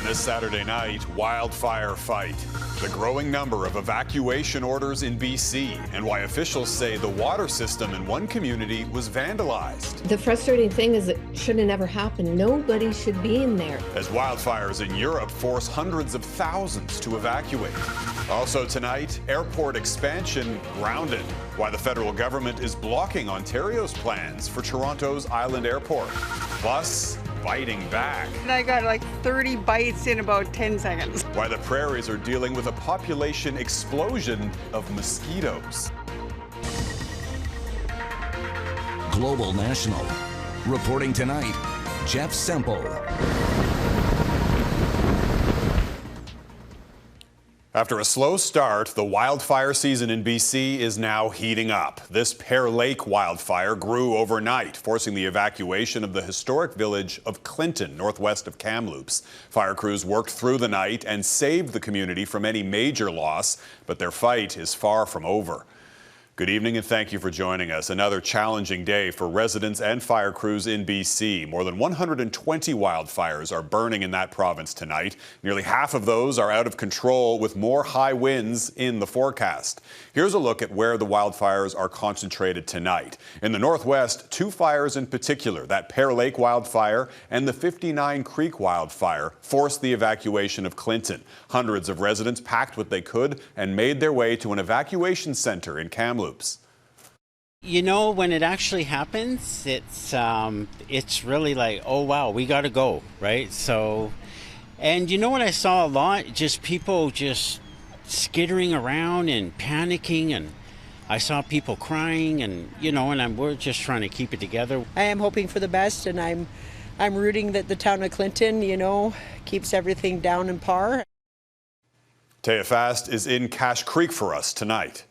On this Saturday night, wildfire fight, the growing number of evacuation orders in BC, and why officials say the water system in one community was vandalized. The frustrating thing is it should have never happened. Nobody should be in there. As wildfires in Europe force hundreds of thousands to evacuate. Also tonight, airport expansion grounded. Why the federal government is blocking Ontario's plans for Toronto's Island Airport. Plus, biting back. I got like 30 bites in about 10 seconds. Why the prairies are dealing with a population explosion of mosquitoes. Global National. Reporting tonight, Jeff Semple. After a slow start, the wildfire season in BC is now heating up. This Pear Lake wildfire grew overnight, forcing the evacuation of the historic village of Clinton, northwest of Kamloops. Fire crews worked through the night and saved the community from any major loss, but their fight is far from over. Good evening and thank you for joining us. Another challenging day for residents and fire crews in BC. More than 120 wildfires are burning in that province tonight. Nearly half of those are out of control, with more high winds in the forecast. Here's a look at where the wildfires are concentrated tonight. In the northwest, two fires in particular, that Pear Lake wildfire and the 59 Creek wildfire, forced the evacuation of Clinton. Hundreds of residents packed what they could and made their way to an evacuation center in Kamloops. You know, when it actually happens, it's really like, oh wow, we got to go, right? So, and you know what I saw a lot? Just people just skittering around and panicking, and I saw people crying, and you know, and we're just trying to keep it together. I am hoping for the best, and I'm rooting that the town of Clinton, you know, keeps everything down in par. Taya Fast is in Cache Creek for us tonight.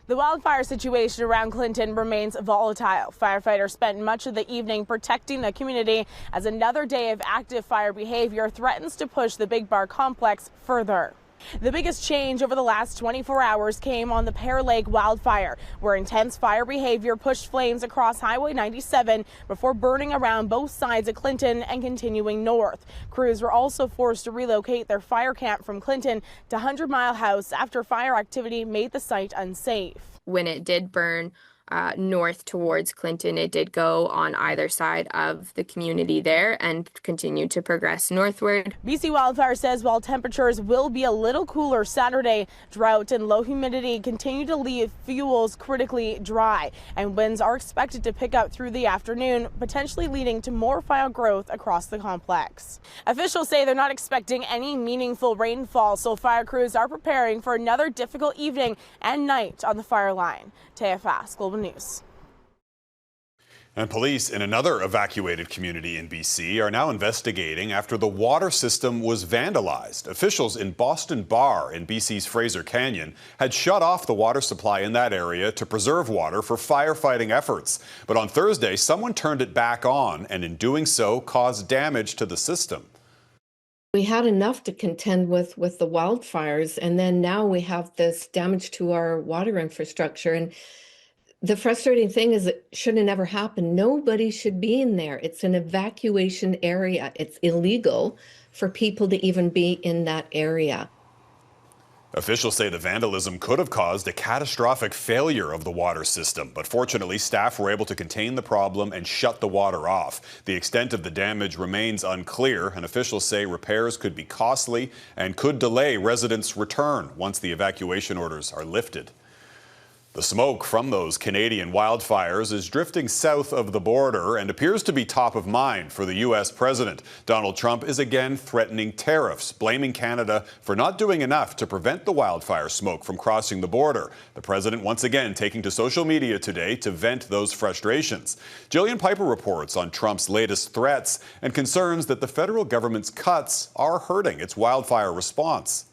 The wildfire situation around Clinton remains volatile. Firefighters spent much of the evening protecting the community as another day of active fire behavior threatens to push the Big Bar complex further. The biggest change over the last 24 hours came on the Pear Lake wildfire, where intense fire behavior pushed flames across Highway 97 before burning around both sides of Clinton and continuing north. Crews were also forced to relocate their fire camp from Clinton to 100 Mile House after fire activity made the site unsafe. When it did burn north towards Clinton, it did go on either side of the community there and continued to progress northward. BC Wildfire says while temperatures will be a little cooler Saturday, drought and low humidity continue to leave fuels critically dry, and winds are expected to pick up through the afternoon, potentially leading to more fire growth across the complex. Officials say they're not expecting any meaningful rainfall, so fire crews are preparing for another difficult evening and night on the fire line. Taya Fast, Global News. And police in another evacuated community in BC are now investigating after the water system was vandalized. Officials in Boston Bar in BC's Fraser Canyon had shut off the water supply in that area to preserve water for firefighting efforts. But on Thursday, someone turned it back on and in doing so caused damage to the system. We had enough to contend with the wildfires, and then now we have this damage to our water infrastructure. And the frustrating thing is it should have never happened. Nobody should be in there. It's an evacuation area. It's illegal for people to even be in that area. Officials say the vandalism could have caused a catastrophic failure of the water system, but fortunately staff were able to contain the problem and shut the water off. The extent of the damage remains unclear, and officials say repairs could be costly and could delay residents' return once the evacuation orders are lifted. The smoke from those Canadian wildfires is drifting south of the border and appears to be top of mind for the U.S. president. Donald Trump is again threatening tariffs, blaming Canada for not doing enough to prevent the wildfire smoke from crossing the border. The president once again taking to social media today to vent those frustrations. Jillian Piper reports on Trump's latest threats and concerns that the federal government's cuts are hurting its wildfire response.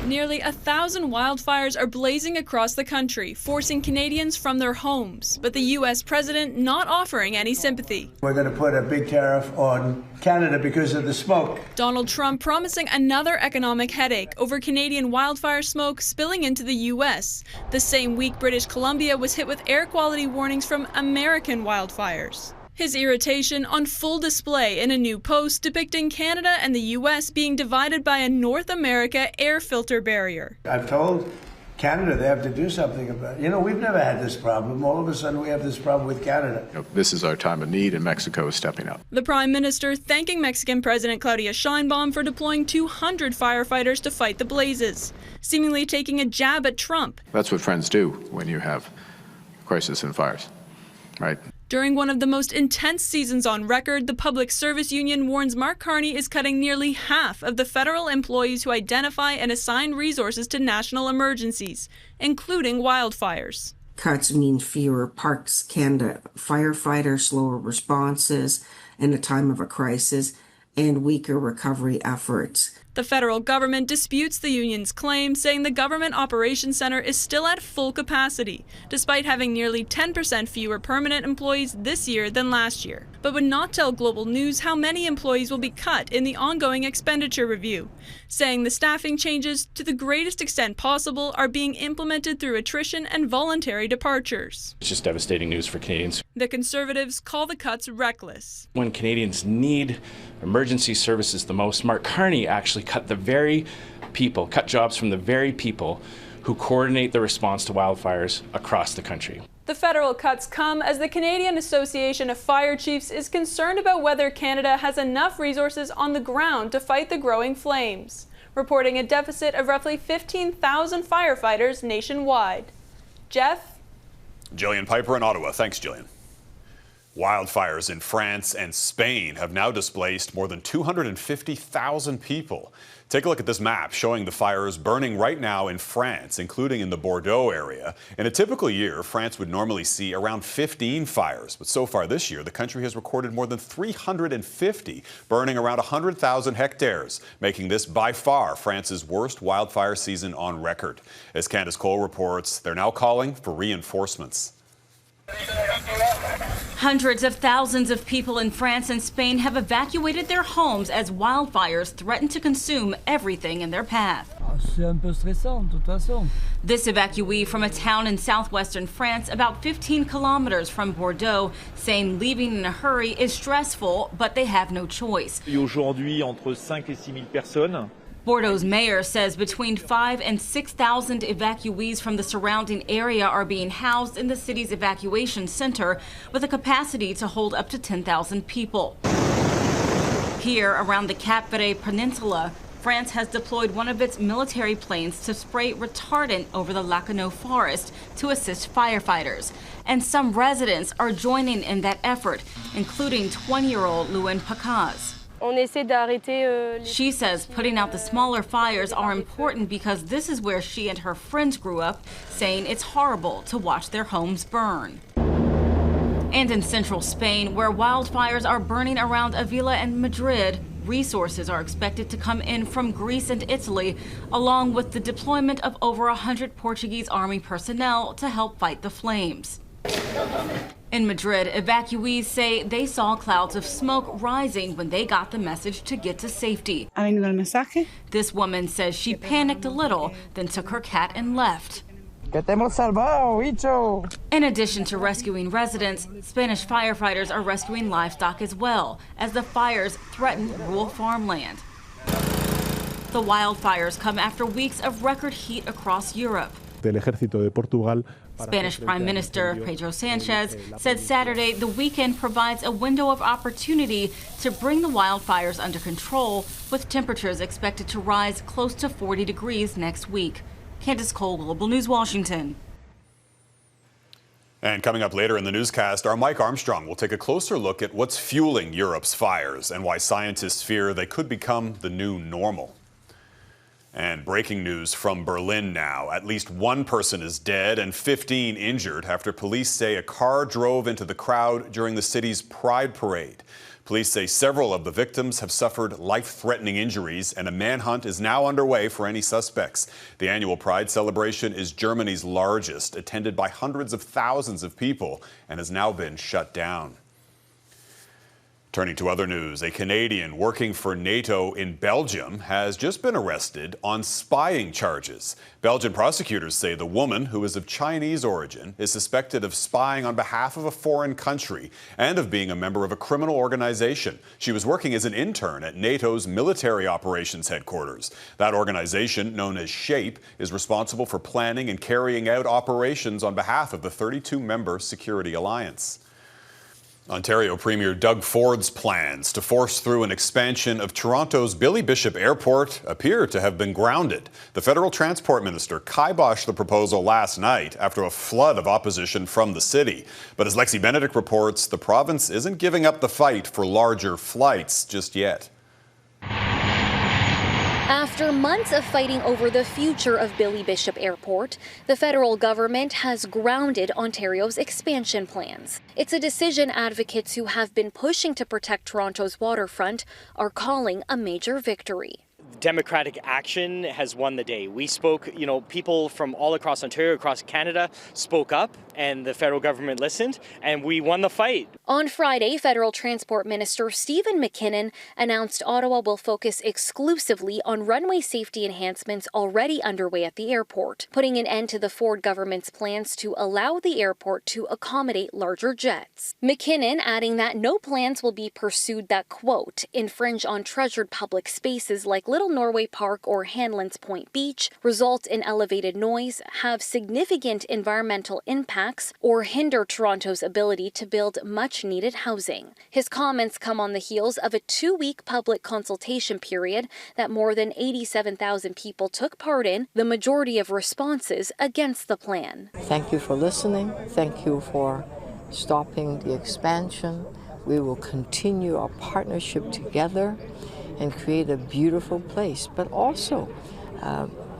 Nearly 1,000 wildfires are blazing across the country, forcing Canadians from their homes. But the U.S. president not offering any sympathy. We're going to put a big tariff on Canada because of the smoke. Donald Trump promising another economic headache over Canadian wildfire smoke spilling into the U.S. The same week, British Columbia was hit with air quality warnings from American wildfires. His irritation on full display in a new post depicting Canada and the U.S. being divided by a North America air filter barrier. I've told Canada they have to do something about it. You know, we've never had this problem. All of a sudden we have this problem with Canada. This is our time of need, and Mexico is stepping up. The Prime Minister thanking Mexican President Claudia Sheinbaum for deploying 200 firefighters to fight the blazes, seemingly taking a jab at Trump. That's what friends do when you have crisis and fires, right? During one of the most intense seasons on record, the Public Service Union warns Mark Carney is cutting nearly half of the federal employees who identify and assign resources to national emergencies, including wildfires. Cuts mean fewer Parks Canada firefighters, slower responses in a time of a crisis, and weaker recovery efforts. The federal government disputes the union's claim, saying the Government Operations Center is still at full capacity, despite having nearly 10% fewer permanent employees this year than last year, but would not tell Global News how many employees will be cut in the ongoing expenditure review, saying the staffing changes, to the greatest extent possible, are being implemented through attrition and voluntary departures. It's just devastating news for Canadians. The Conservatives call the cuts reckless. When Canadians need emergency services the most, Mark Carney actually cut jobs from the very people who coordinate the response to wildfires across the country. The federal cuts come as the Canadian Association of Fire Chiefs is concerned about whether Canada has enough resources on the ground to fight the growing flames, reporting a deficit of roughly 15,000 firefighters nationwide. Jeff? Jillian Piper in Ottawa. Thanks, Jillian. Wildfires in France and Spain have now displaced more than 250,000 people. Take a look at this map showing the fires burning right now in France, including in the Bordeaux area. In a typical year, France would normally see around 15 fires, but so far this year, the country has recorded more than 350, burning around 100,000 hectares, making this by far France's worst wildfire season on record. As Candace Cole reports, they're now calling for reinforcements. Hundreds of thousands of people in France and Spain have evacuated their homes as wildfires threaten to consume everything in their path. This evacuee from a town in southwestern France, about 15 kilometers from Bordeaux, saying leaving in a hurry is stressful, but they have no choice. Aujourd'hui, entre 5 et 6 000 personnes. Bordeaux's mayor says between 5,000 and 6,000 evacuees from the surrounding area are being housed in the city's evacuation center with a capacity to hold up to 10,000 people. Here around the Cap Verde Peninsula, France has deployed one of its military planes to spray retardant over the Lacanau forest to assist firefighters. And some residents are joining in that effort, including 20-year-old Luen Pacaz. She says putting out the smaller fires are important because this is where she and her friends grew up, saying it's horrible to watch their homes burn. And in central Spain, where wildfires are burning around Avila and Madrid, resources are expected to come in from Greece and Italy, along with the deployment of over 100 Portuguese army personnel to help fight the flames. In Madrid, evacuees say they saw clouds of smoke rising when they got the message to get to safety. This woman says she panicked a little, then took her cat and left. In addition to rescuing residents, Spanish firefighters are rescuing livestock as well, as the fires threaten rural farmland. The wildfires come after weeks of record heat across Europe. Spanish Prime Minister Pedro Sanchez said Saturday the weekend provides a window of opportunity to bring the wildfires under control, with temperatures expected to rise close to 40 degrees next week. Candace Cole, Global News, Washington. And coming up later in the newscast, our Mike Armstrong will take a closer look at what's fueling Europe's fires and why scientists fear they could become the new normal. And breaking news from Berlin now. At least one person is dead and 15 injured after police say a car drove into the crowd during the city's Pride Parade. Police say several of the victims have suffered life-threatening injuries, and a manhunt is now underway for any suspects. The annual Pride celebration is Germany's largest, attended by hundreds of thousands of people, and has now been shut down. Turning to other news, a Canadian working for NATO in Belgium has just been arrested on spying charges. Belgian prosecutors say the woman, who is of Chinese origin, is suspected of spying on behalf of a foreign country and of being a member of a criminal organization. She was working as an intern at NATO's military operations headquarters. That organization, known as SHAPE, is responsible for planning and carrying out operations on behalf of the 32-member security alliance. Ontario Premier Doug Ford's plans to force through an expansion of Toronto's Billy Bishop Airport appear to have been grounded. The federal transport minister kiboshed the proposal last night after a flood of opposition from the city. But as Lexy Benedict reports, the province isn't giving up the fight for larger flights just yet. After months of fighting over the future of Billy Bishop Airport, the federal government has grounded Ontario's expansion plans. It's a decision advocates who have been pushing to protect Toronto's waterfront are calling a major victory. Democratic action has won the day. We spoke, people from all across Ontario, across Canada spoke up, and the federal government listened, and we won the fight. On Friday, Federal Transport Minister Stephen McKinnon announced Ottawa will focus exclusively on runway safety enhancements already underway at the airport, putting an end to the Ford government's plans to allow the airport to accommodate larger jets. McKinnon adding that no plans will be pursued that, quote, infringe on treasured public spaces like Little Norway Park or Hanlan's Point Beach, result in elevated noise, have significant environmental impacts, or hinder Toronto's ability to build much-needed housing. His comments come on the heels of a 2-week public consultation period that more than 87,000 people took part in, the majority of responses against the plan. Thank you for listening. Thank you for stopping the expansion. We will continue our partnership together and create a beautiful place, but also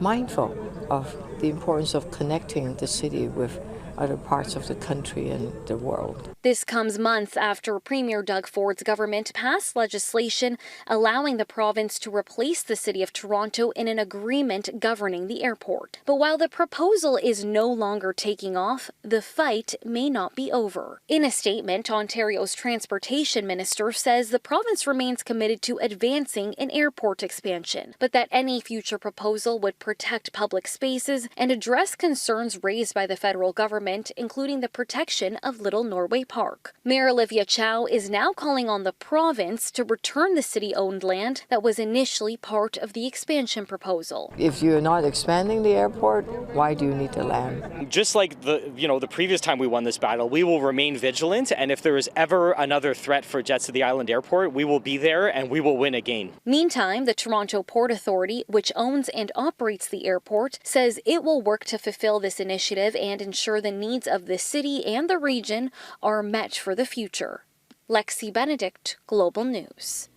mindful of the importance of connecting the city with other parts of the country and the world. This comes months after Premier Doug Ford's government passed legislation allowing the province to replace the City of Toronto in an agreement governing the airport. But while the proposal is no longer taking off, the fight may not be over. In a statement, Ontario's Transportation Minister says the province remains committed to advancing an airport expansion, but that any future proposal would protect public spaces and address concerns raised by the federal government, including the protection of Little Norway Park. Mayor Olivia Chow is now calling on the province to return the city-owned land that was initially part of the expansion proposal. If you're not expanding the airport, why do you need the land? Just like the previous time we won this battle, we will remain vigilant, and if there is ever another threat for jets to the island airport, we will be there and we will win again. Meantime, the Toronto Port Authority, which owns and operates the airport, says it will work to fulfill this initiative and ensure the needs of the city and the region are met for the future. Lexy Benedict, Global News.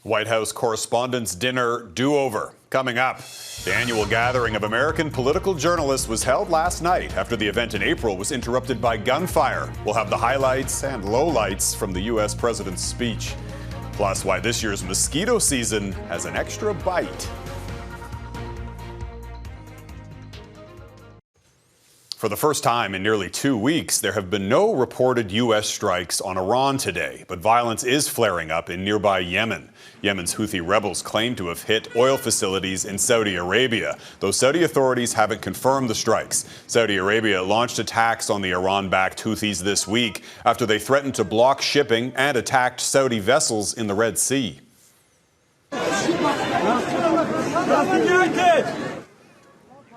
White House Correspondents' Dinner do-over. Coming up, the annual gathering of American political journalists was held last night after the event in April was interrupted by gunfire. We'll have the highlights and lowlights from the U.S. president's speech. Plus, why this year's mosquito season has an extra bite. For the first time in nearly 2 weeks, there have been no reported U.S. strikes on Iran today, but violence is flaring up in nearby Yemen. Yemen's Houthi rebels claim to have hit oil facilities in Saudi Arabia, though Saudi authorities haven't confirmed the strikes. Saudi Arabia launched attacks on the Iran-backed Houthis this week after they threatened to block shipping and attacked Saudi vessels in the Red Sea.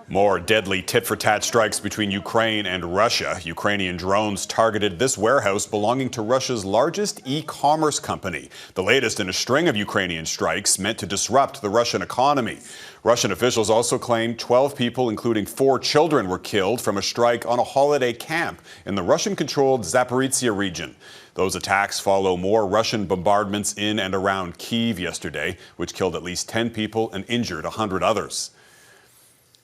More deadly tit-for-tat strikes between Ukraine and Russia. Ukrainian drones targeted this warehouse belonging to Russia's largest e-commerce company, the latest in a string of Ukrainian strikes meant to disrupt the Russian economy. Russian officials also claimed 12 people, including 4 children, were killed from a strike on a holiday camp in the Russian-controlled Zaporizhzhia region. Those attacks follow more Russian bombardments in and around Kyiv yesterday, which killed at least 10 people and injured 100 others.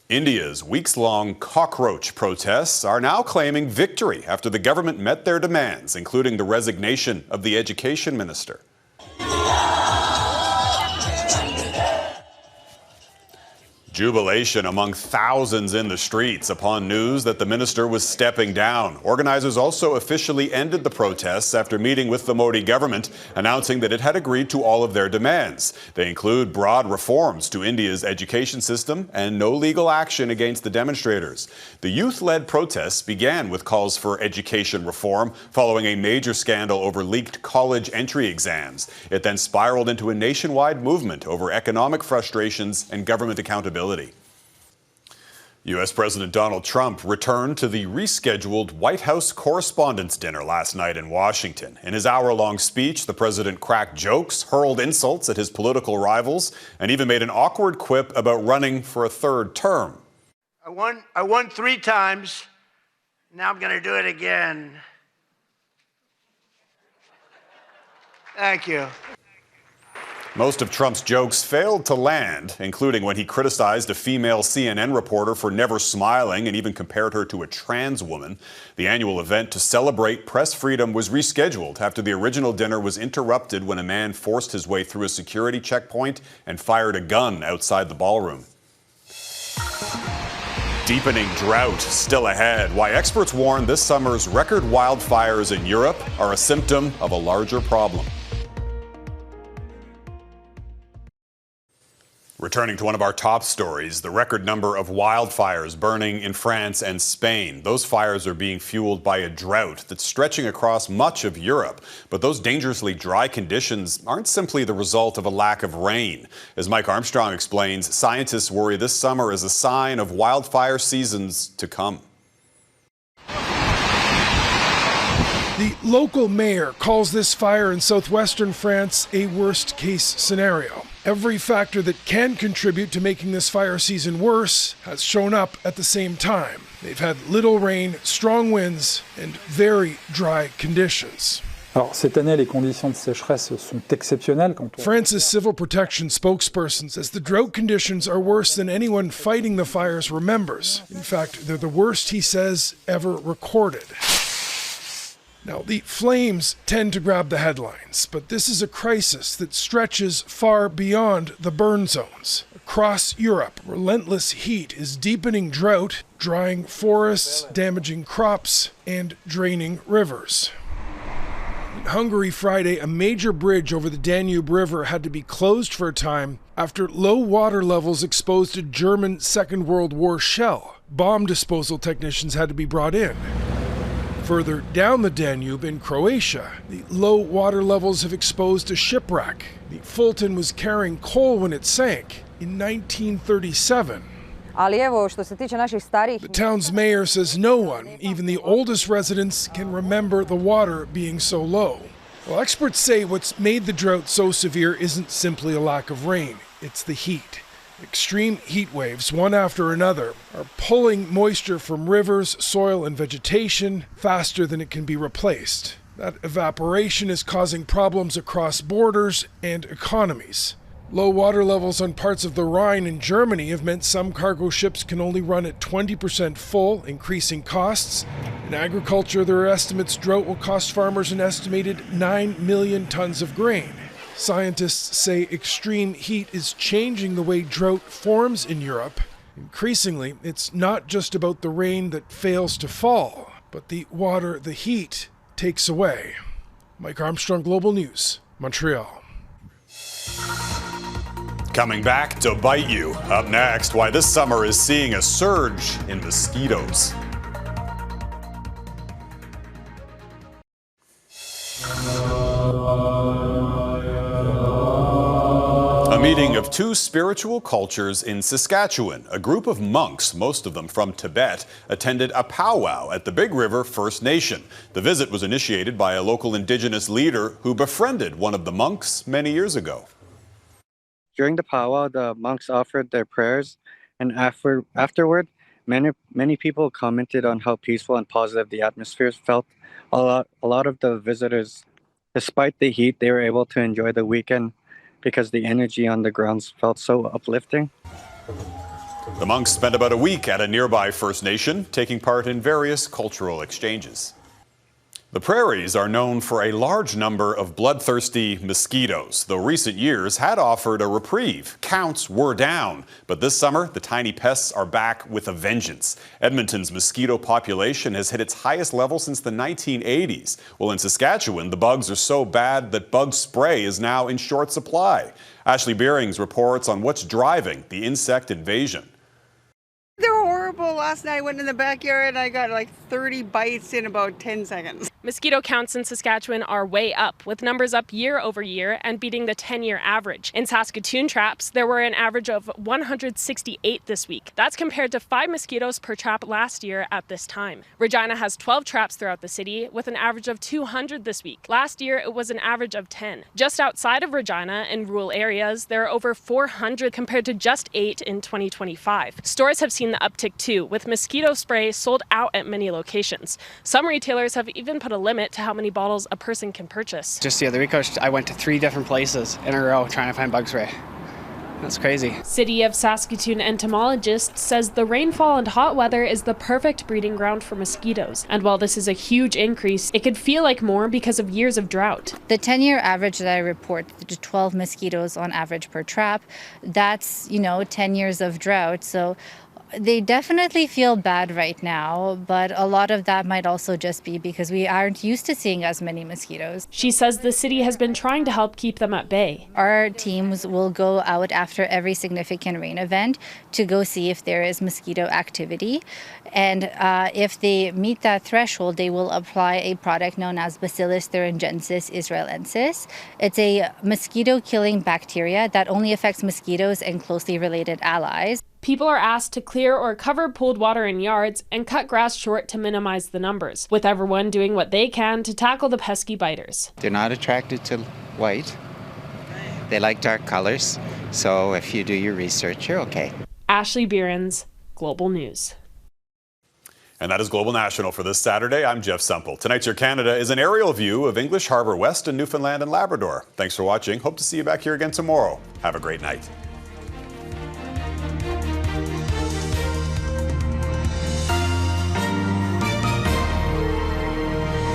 India's weeks-long cockroach protests are now claiming victory after the government met their demands, including the resignation of the education minister. Jubilation among thousands in the streets upon news that the minister was stepping down. Organizers also officially ended the protests after meeting with the Modi government, announcing that it had agreed to all of their demands. They include broad reforms to India's education system and no legal action against the demonstrators. The youth-led protests began with calls for education reform following a major scandal over leaked college entry exams. It then spiraled into a nationwide movement over economic frustrations and government accountability. U.S. President Donald Trump returned to the rescheduled White House Correspondents' Dinner last night in Washington. In his hour-long speech, the president cracked jokes, hurled insults at his political rivals, and even made an awkward quip about running for a third term. I won 3 times. Now I'm going to do it again. Thank you. Most of Trump's jokes failed to land, including when he criticized a female CNN reporter for never smiling and even compared her to a trans woman. The annual event to celebrate press freedom was rescheduled after the original dinner was interrupted when a man forced his way through a security checkpoint and fired a gun outside the ballroom. Deepening drought still ahead. Why experts warn this summer's record wildfires in Europe are a symptom of a larger problem. Returning to one of our top stories, the record number of wildfires burning in France and Spain. Those fires are being fueled by a drought that's stretching across much of Europe. But those dangerously dry conditions aren't simply the result of a lack of rain. As Mike Armstrong explains, scientists worry this summer is a sign of wildfire seasons to come. The local mayor calls this fire in southwestern France a worst-case scenario. Every factor that can contribute to making this fire season worse has shown up at the same time. They've had little rain, strong winds, and very dry conditions. Alors, cette année, les conditions de sécheresse sont exceptionnelles. France's civil protection spokesperson says the drought conditions are worse than anyone fighting the fires remembers. In fact, they're the worst, he says, ever recorded. Now, the flames tend to grab the headlines, but this is a crisis that stretches far beyond the burn zones. Across Europe, relentless heat is deepening drought, drying forests, damaging crops, and draining rivers. In Hungary Friday, a major bridge over the Danube River had to be closed for a time after low water levels exposed a German Second World War shell. Bomb disposal technicians had to be brought in. Further down the Danube in Croatia, the low water levels have exposed a shipwreck. The Fulton was carrying coal when it sank in 1937. The town's mayor says no one, even the oldest residents, can remember the water being so low. Well, experts say what's made the drought so severe isn't simply a lack of rain, it's the heat. Extreme heat waves, one after another, are pulling moisture from rivers, soil, and vegetation faster than it can be replaced. That evaporation is causing problems across borders and economies. Low water levels on parts of the Rhine in Germany have meant some cargo ships can only run at 20% full, increasing costs. In agriculture, there are estimates drought will cost farmers an estimated 9 million tons of grain. Scientists say extreme heat is changing the way drought forms in Europe. Increasingly, it's not just about the rain that fails to fall, but the water the heat takes away. Mike Armstrong, Global News, Montreal. Coming back to bite you. Up next, why this summer is seeing a surge in mosquitoes. A meeting of two spiritual cultures in Saskatchewan. A group of monks, most of them from Tibet, attended a powwow at the Big River First Nation. The visit was initiated by a local Indigenous leader who befriended one of the monks many years ago. During the powwow, the monks offered their prayers, and afterward, many people commented on how peaceful and positive the atmosphere felt. A lot of the visitors, despite the heat, they were able to enjoy the weekend because the energy on the grounds felt so uplifting. The monks spent about a week at a nearby First Nation, taking part in various cultural exchanges. The prairies are known for a large number of bloodthirsty mosquitoes, though recent years had offered a reprieve. Counts were down, but this summer, the tiny pests are back with a vengeance. Edmonton's mosquito population has hit its highest level since the 1980s. Well, in Saskatchewan, the bugs are so bad that bug spray is now in short supply. Ashley Beerings reports on what's driving the insect invasion. They were horrible. Last night I went in the backyard and I got like 30 bites in about 10 seconds. Mosquito counts in Saskatchewan are way up, with numbers up year over year and beating the 10-year average. In Saskatoon traps, there were an average of 168 this week. That's compared to 5 mosquitoes per trap last year at this time. Regina has 12 traps throughout the city, with an average of 200 this week. Last year, it was an average of 10. Just outside of Regina, in rural areas, there are over 400 compared to just 8 in 2025. Stores have seen the uptick too, with mosquito spray sold out at many locations. Some retailers have even put a limit to how many bottles a person can purchase. Just the other week, I went to 3 different places in a row trying to find bug spray. That's crazy. City of Saskatoon entomologist says the rainfall and hot weather is the perfect breeding ground for mosquitoes. And while this is a huge increase, it could feel like more because of years of drought. The 10-year average that I report, the 12 mosquitoes on average per trap, that's, 10 years of drought. So they definitely feel bad right now, but a lot of that might also just be because we aren't used to seeing as many mosquitoes. She says the city has been trying to help keep them at bay. Our teams will go out after every significant rain event to go see if there is mosquito activity. And if they meet that threshold, they will apply a product known as Bacillus thuringiensis israelensis. It's a mosquito-killing bacteria that only affects mosquitoes and closely related allies. People are asked to clear or cover pooled water in yards and cut grass short to minimize the numbers, with everyone doing what they can to tackle the pesky biters. They're not attracted to white. They like dark colors, so if you do your research, you're okay. Ashley Beerens, Global News. And that is Global National for this Saturday. I'm Jeff Semple. Tonight's Your Canada is an aerial view of English Harbour West in Newfoundland and Labrador. Thanks for watching. Hope to see you back here again tomorrow. Have a great night.